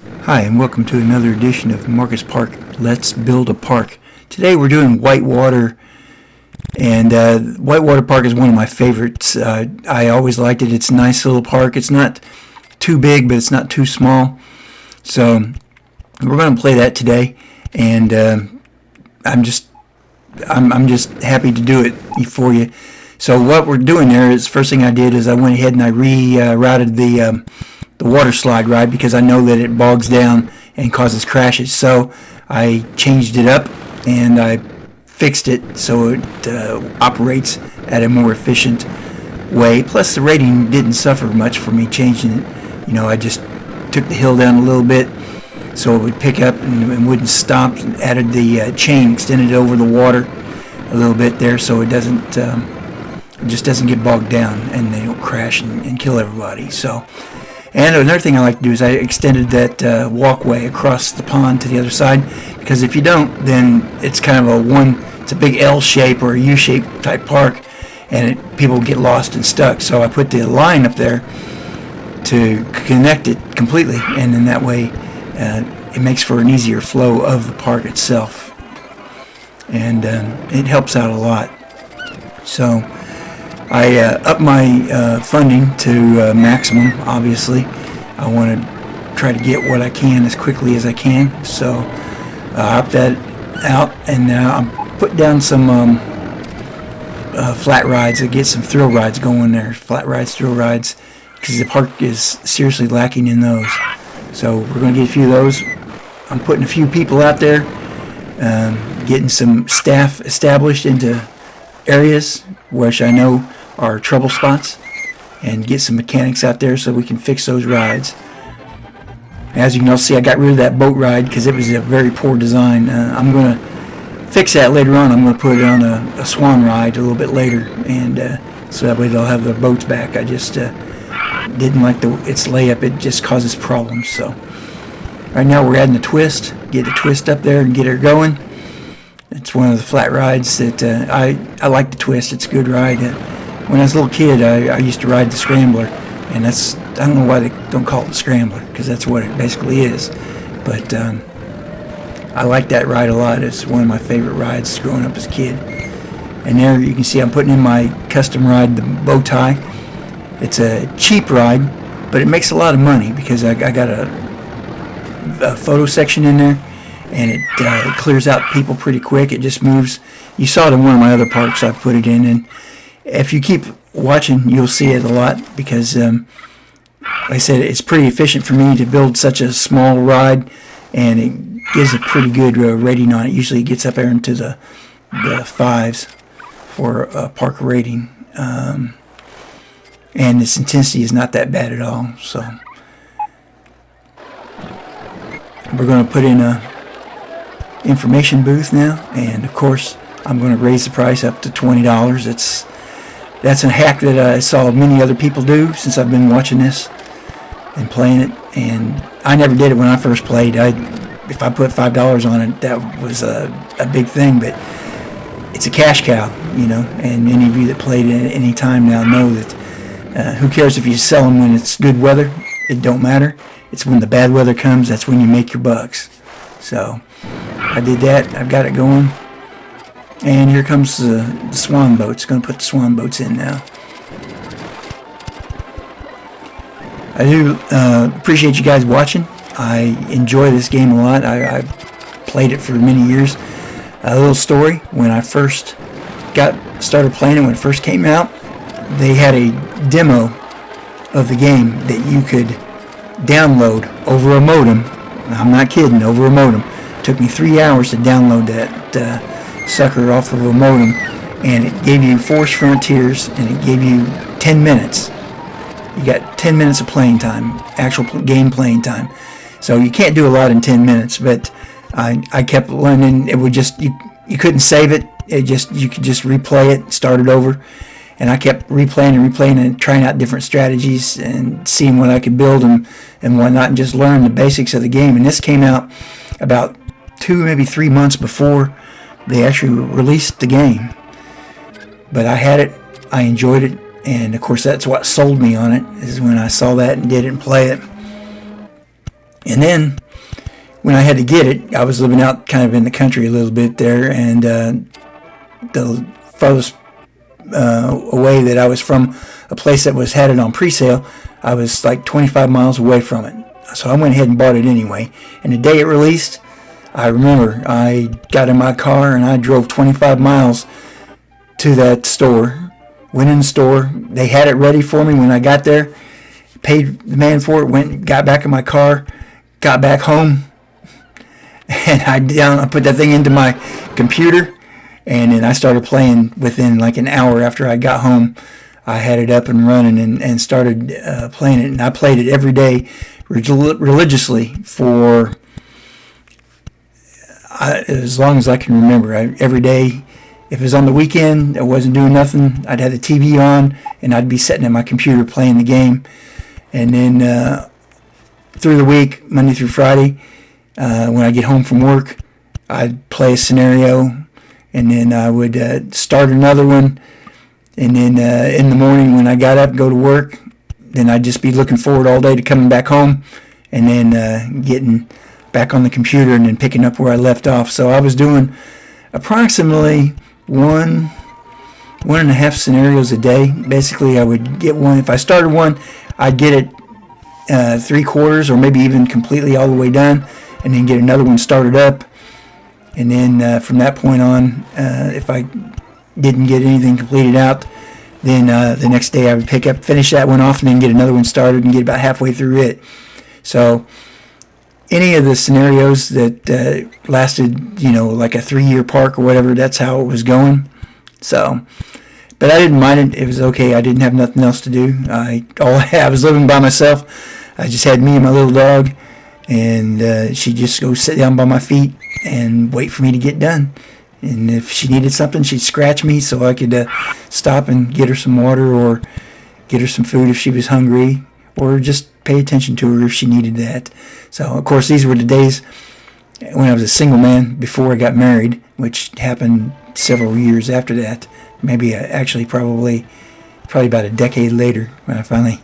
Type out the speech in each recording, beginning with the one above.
Hi, and welcome to another edition of Marcus Park Let's Build a Park. Today we're doing Whitewater, and Whitewater Park is one of my favorites. I always liked it. It's a nice little park. It's not too big, but it's not too small. So we're going to play that today, and I'm just happy to do it for you. So what we're doing there is, first thing I did is I went ahead and I rerouted the water slide ride because I know that it bogs down and causes crashes. So I changed it up and I fixed it so it operates at a more efficient way. Plus the rating didn't suffer much for me changing it. I just took the hill down a little bit so it would pick up and wouldn't stop. Added the chain, extended it over the water a little bit there so it just doesn't get bogged down and they don't crash and kill everybody. And another thing I like to do is I extended that walkway across the pond to the other side, because if you don't, then it's kind of it's a big L shape or a U shape type park, and people get lost and stuck. So I put the line up there to connect it completely, and then that way it makes for an easier flow of the park itself, and it helps out a lot. So I upped my funding to maximum, obviously. I want to try to get what I can as quickly as I can. So I upped that out, and now I'm putting down some flat rides to get some thrill rides going there. Flat rides, thrill rides, because the park is seriously lacking in those. So we're going to get a few of those. I'm putting a few people out there, getting some staff established into areas which I know are trouble spots, and get some mechanics out there so we can fix those rides. As you can all see, I got rid of that boat ride because it was a very poor design. I'm going to fix that later on. I'm going to put it on a swan ride a little bit later, and so that way they'll have their boats back. I just didn't like its layup. It just causes problems. So right now we're adding a twist. Get the twist up there and get her going. It's one of the flat rides that I like the twist. It's a good ride. When I was a little kid, I used to ride the Scrambler, and I don't know why they don't call it the Scrambler, because that's what it basically is. But I like that ride a lot. It's one of my favorite rides growing up as a kid. And there you can see I'm putting in my custom ride, the bow tie. It's a cheap ride, but it makes a lot of money because I got a photo section in there, and it clears out people pretty quick. It just moves. You saw it in one of my other parks I put it in, and if you keep watching, you'll see it a lot because, like I said, it's pretty efficient for me to build such a small ride, and it gives a pretty good rating on it. Usually it gets up there into the fives for a park rating, and its intensity is not that bad at all. So we're going to put in a information booth now, and of course I'm going to raise the price up to $20. That's a hack that I saw many other people do since I've been watching this and playing it, and I never did it when I first played. If I put $5 on it, that was a big thing, but it's a cash cow, and any of you that played it at any time now know that who cares if you sell them when it's good weather? It don't matter. It's when the bad weather comes, that's when you make your bucks. So I did that. I've got it going. And here comes the swan boats. Going to put the swan boats in now. I do appreciate you guys watching. I enjoy this game a lot. I played it for many years. A little story, when I first started playing it, when it first came out, they had a demo of the game that you could download over a modem. I'm not kidding, over a modem. It took me 3 hours to download that sucker off of a modem, and it gave you Forest Frontiers, and it gave you 10 minutes. You got 10 minutes of playing time, actual game playing time. So you can't do a lot in 10 minutes, but I kept learning. It would just, you couldn't save it. You could just replay it, start it over. And I kept replaying and trying out different strategies and seeing what I could build and whatnot, and just learn the basics of the game. And this came out about 2, maybe 3 months before they actually released the game. But I had it, I enjoyed it, and of course that's what sold me on it, is when I saw that and didn't play it. And then when I had to get it, I was living out kind of in the country a little bit there, and the farthest away that I was from, a place that had it on pre-sale, I was like 25 miles away from it. So I went ahead and bought it anyway. And the day it released, I remember I got in my car and I drove 25 miles to that store. Went in the store. They had it ready for me when I got there. Paid the man for it. Went, got back in my car, got back home, and I put that thing into my computer, and then I started playing within like an hour after I got home. I had it up and running and started playing it, and I played it every day religiously for as long as I can remember. Every day, if it was on the weekend, I wasn't doing nothing, I'd have the TV on, and I'd be sitting at my computer playing the game. And then through the week, Monday through Friday, when I get home from work, I'd play a scenario, and then I would start another one. And then in the morning when I got up, go to work, then I'd just be looking forward all day to coming back home and then getting back on the computer and then picking up where I left off. So I was doing approximately one and a half scenarios a day. Basically, I would get one. If I started one, I'd get it 3/4 or maybe even completely all the way done, and then get another one started up. And then from that point on, if I didn't get anything completed out, then the next day I would finish that one off, and then get another one started and get about halfway through it. So any of the scenarios that lasted, like a 3-year park or whatever, that's how it was going. So, but I didn't mind it. It was okay. I didn't have nothing else to do. I was living by myself. I just had me and my little dog, and she'd just go sit down by my feet and wait for me to get done. And if she needed something, she'd scratch me so I could stop and get her some water or get her some food if she was hungry, or just pay attention to her if she needed that. So, of course, these were the days when I was a single man before I got married, which happened several years after that. Maybe probably about a decade later when I finally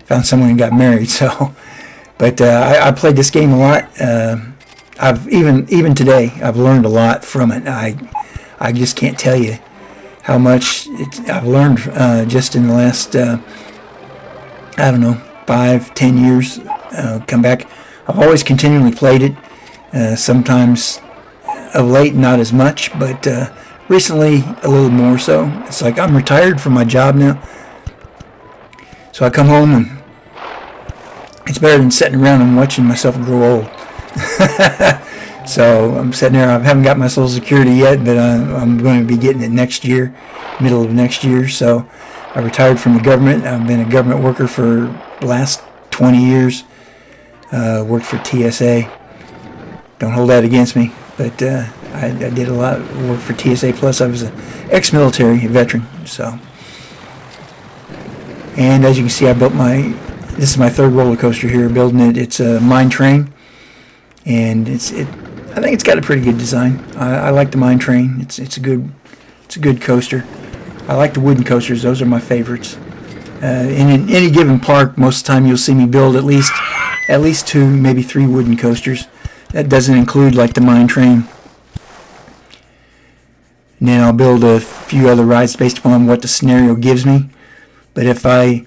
found someone and got married. So, but I played this game a lot. I've even today I've learned a lot from it. I just can't tell you how much I've learned just in the last 5-10 years. Come back. I've always continually played it. Sometimes of late not as much, but recently a little more so. It's like I'm retired from my job now, so I come home and it's better than sitting around and watching myself grow old. So I'm sitting there. I haven't got my Social Security yet, but I'm going to be getting it next year, middle of next year. So I retired from the government. I've been a government worker for the last 20 years. Worked for TSA. Don't hold that against me, but I did a lot of work for TSA. Plus, I was an ex-military veteran. So, and as you can see, this is my third roller coaster here. Building it. It's a mine train. And I think it's got a pretty good design. I like the mine train. It's a good coaster. I like the wooden coasters. Those are my favorites. In any given park, most of the time you'll see me build at least 2, maybe 3 wooden coasters. That doesn't include like the mine train. And then I'll build a few other rides based upon what the scenario gives me. But if I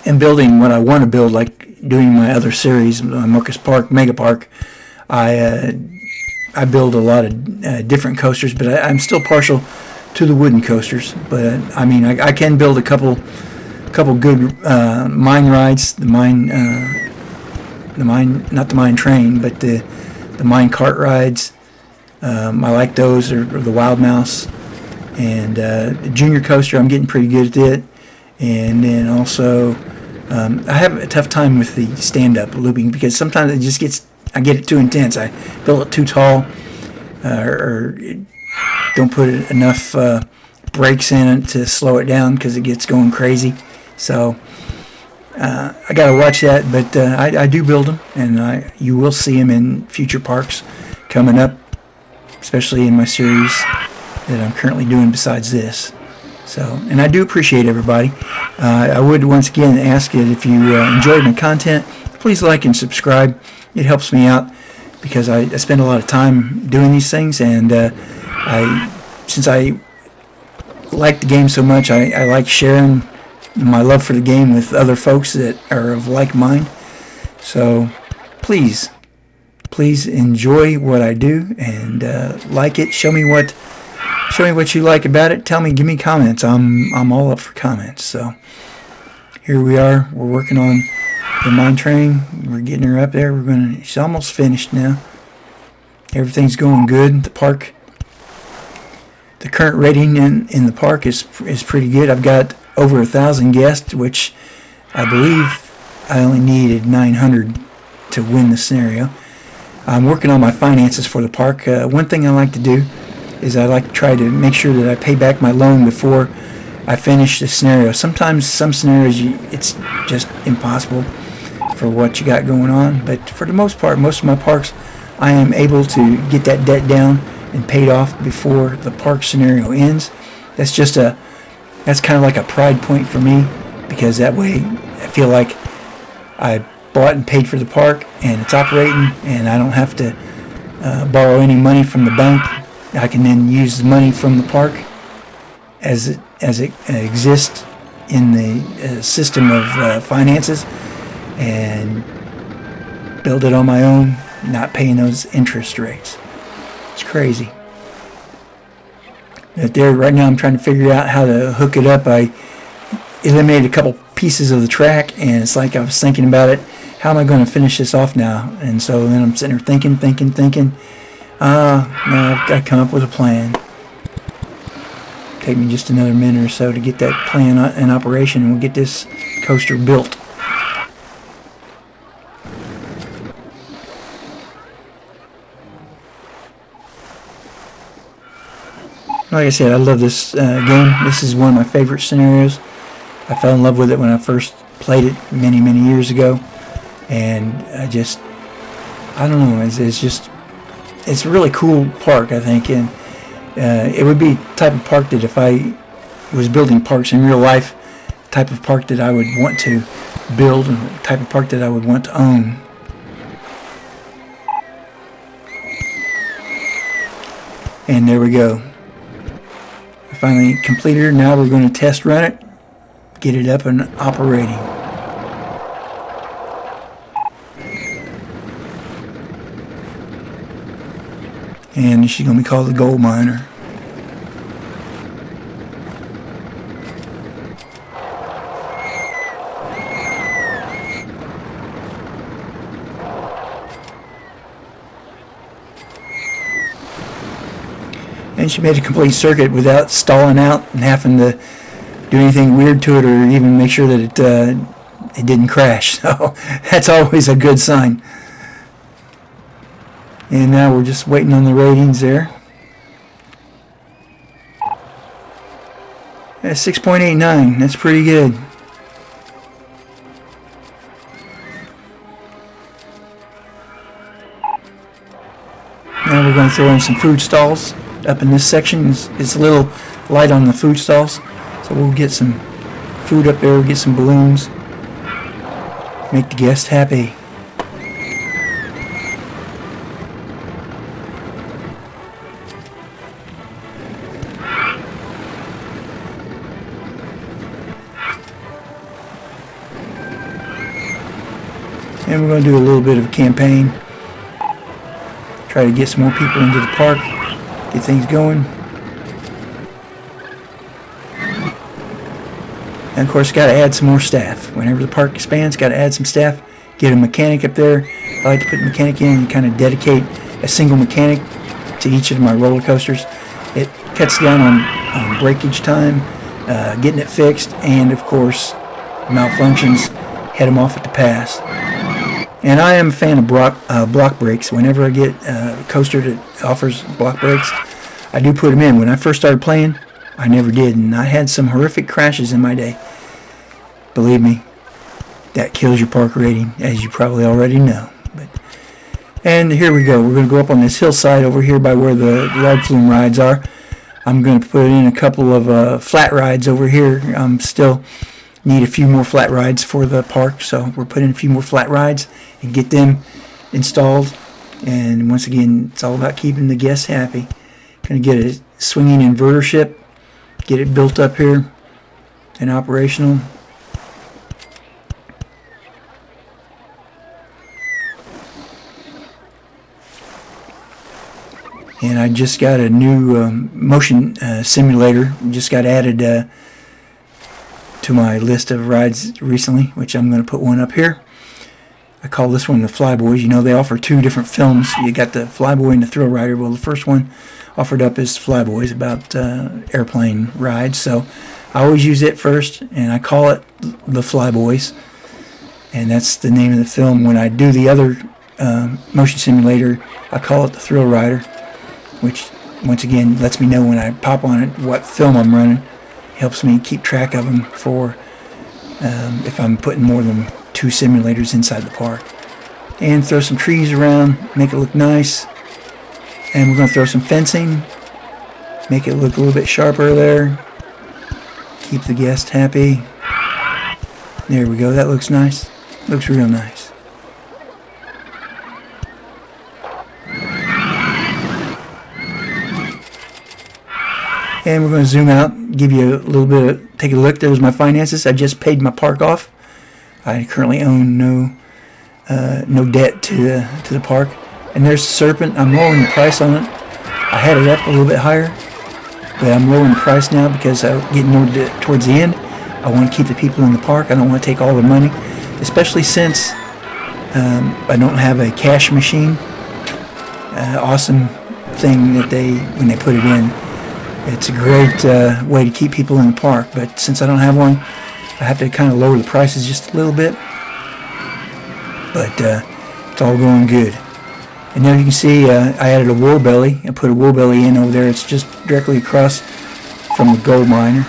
am building what I want to build, like doing my other series, Marcus Park, Mega Park, I build a lot of different coasters, but I'm still partial to the wooden coasters. But I can build a couple good mine rides. The mine, not the mine train, but the mine cart rides. I like those, or the Wild Mouse, and the Junior Coaster. I'm getting pretty good at it, and then also. I have a tough time with the stand-up looping because sometimes I get it too intense. I build it too tall, or don't put enough brakes in it to slow it down because it gets going crazy. So I got to watch that, but I do build them, and you will see them in future parks coming up, especially in my series that I'm currently doing besides this. So, and I do appreciate everybody. I would once again ask that if you enjoyed my content, please like and subscribe. It helps me out because I spend a lot of time doing these things, and since I like the game so much, I like sharing my love for the game with other folks that are of like mind. So please enjoy what I do, and like it. Show me what you like about it. Tell me, give me comments. I'm all up for comments. So here we are. We're working on the mine train. We're getting her up there. She's almost finished now. Everything's going good. The park, the current rating in the park is pretty good. I've got over 1,000 guests, which I believe I only needed 900 to win the scenario. I'm working on my finances for the park. One thing I like to do is I like to try to make sure that I pay back my loan before I finish the scenario. Sometimes some scenarios it's just impossible for what you got going on, but for the most part, most of my parks, I am able to get that debt down and paid off before the park scenario ends. That's kind of like a pride point for me, because that way I feel like I bought and paid for the park and it's operating, and I don't have to borrow any money from the bank. I can then use the money from the park as it exists in the system of finances, and build it on my own, not paying those interest rates. It's crazy. But there, right now I'm trying to figure out how to hook it up. I eliminated a couple pieces of the track, and it's like I was thinking about it. How am I going to finish this off now? And so then I'm sitting there thinking. Now I've got to come up with a plan. Take me just another minute or so to get that plan in operation, and we'll get this coaster built. Like I said, I love this game. This is one of my favorite scenarios. I fell in love with it when I first played it many years ago, and I don't know. It's a really cool park, I think, and it would be the type of park that if I was building parks in real life, type of park that I would want to build, and the type of park that I would want to own. And there we go. I finally completed her. Now we're going to test run it, get it up and operating. And she's going to be called the Gold Miner. And she made a complete circuit without stalling out and having to do anything weird to it, or even make sure that it didn't crash. So that's always a good sign. And now we're just waiting on the ratings there. 6.89. That's pretty good. Now we're going to throw in some food stalls up in this section. It's a little light on the food stalls, so we'll get some food up there, we'll get some balloons, make the guests happy. And we're going to do a little bit of a campaign, try to get some more people into the park, get things going. And of course, got to add some more staff. Whenever the park expands, got to add some staff, get a mechanic up there. I like to put the mechanic in and kind of dedicate a single mechanic to each of my roller coasters. It cuts down on breakage time, getting it fixed, and of course, malfunctions, head them off at the pass. And I am a fan of block brakes. Whenever I get a coaster that offers block brakes, I do put them in. When I first started playing, I never did, and I had some horrific crashes in my day. Believe me, that kills your park rating, as you probably already know. And here we go. We're going to go up on this hillside over here by where the log flume rides are. I'm going to put in a couple of flat rides over here. I'm still need a few more flat rides for the park, so we're putting a few more flat rides and get them installed. And once again, it's all about keeping the guests happy. Going to get a swinging inverter ship, get it built up here and operational. And I just got a new motion simulator. Just got added to my list of rides recently, which I'm going to put one up here. I call this one the Flyboys. You know, they offer two different films. You got the Flyboy and the Thrill Rider. Well, the first one offered up is Flyboys, about airplane rides. So I always use it first, and I call it the Flyboys. And that's the name of the film. When I do the other motion simulator, I call it the Thrill Rider, which once again lets me know when I pop on it what film I'm running. Helps me keep track of them for if I'm putting more than 2 simulators inside the park. And throw some trees around, make it look nice. And we're going to throw some fencing, make it look a little bit sharper there. Keep the guest happy. There we go, that looks nice. Looks real nice. And we're going to zoom out, give you a little bit of, take a look. There's my finances. I just paid my park off. I currently own no debt to the park. And there's the Serpent. I'm lowering the price on it. I had it up a little bit higher, but I'm lowering the price now because I'm getting towards the end. I want to keep the people in the park. I don't want to take all the money, especially since I don't have a cash machine. Awesome thing that when they put it in. It's a great way to keep people in the park, but since I don't have one, I have to kind of lower the prices just a little bit. But it's all going good. And now you can see I added a wool belly. I put a wool belly in over there. It's just directly across from the gold miner.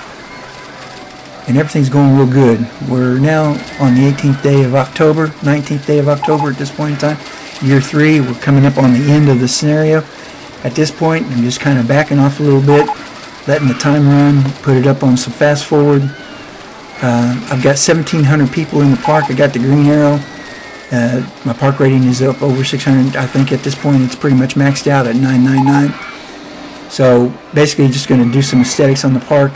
And everything's going real good. We're now on the 18th day of October, 19th day of October at this point in time. Year 3, we're coming up on the end of the scenario. At this point, I'm just kind of backing off a little bit, letting the time run, put it up on some fast forward. I've got 1,700 people in the park. I got the green arrow. My park rating is up over 600. I think at this point it's pretty much maxed out at 999. So basically just going to do some aesthetics on the park,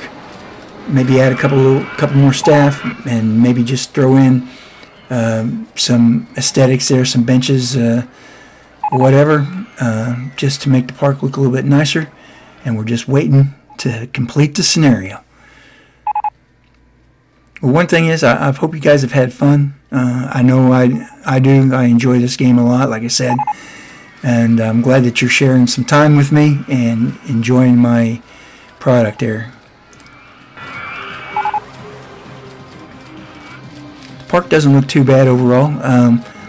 maybe add a couple more staff, and maybe just throw in some aesthetics there, some benches, whatever, just to make the park look a little bit nicer. And we're just waiting to complete the scenario. Well, one thing is, I hope you guys have had fun. I know I do. I enjoy this game a lot, like I said. And I'm glad that you're sharing some time with me and enjoying my product there. The park doesn't look too bad overall.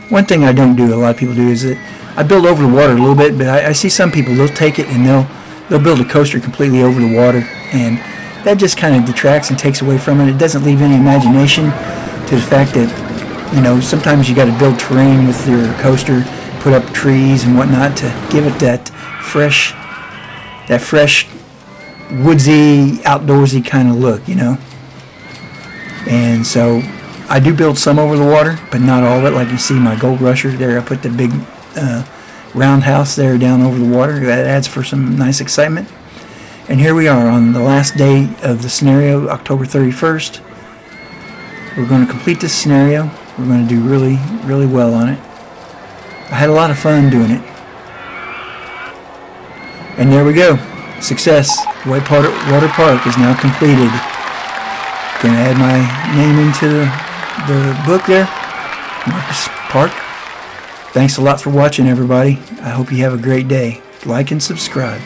One thing I don't do, a lot of people do, is that I build over the water a little bit, but I see some people, they'll take it and they'll build a coaster completely over the water, and that just kind of detracts and takes away from it. It doesn't leave any imagination to the fact that, you know, sometimes you got to build terrain with your coaster, put up trees and whatnot to give it that fresh, woodsy, outdoorsy kind of look, you know. And so I do build some over the water, but not all of it. Like you see my Gold Rusher there, I put the big roundhouse there down over the water. That adds for some nice excitement. And here we are on the last day of the scenario, October 31st. We're going to complete this scenario. We're going to do really, really well on it. I had a lot of fun doing it. And there we go. Success. Whitewater Park is now completed. Going to add my name into the book there. Marcus Park. Thanks a lot for watching, everybody. I hope you have a great day. Like and subscribe.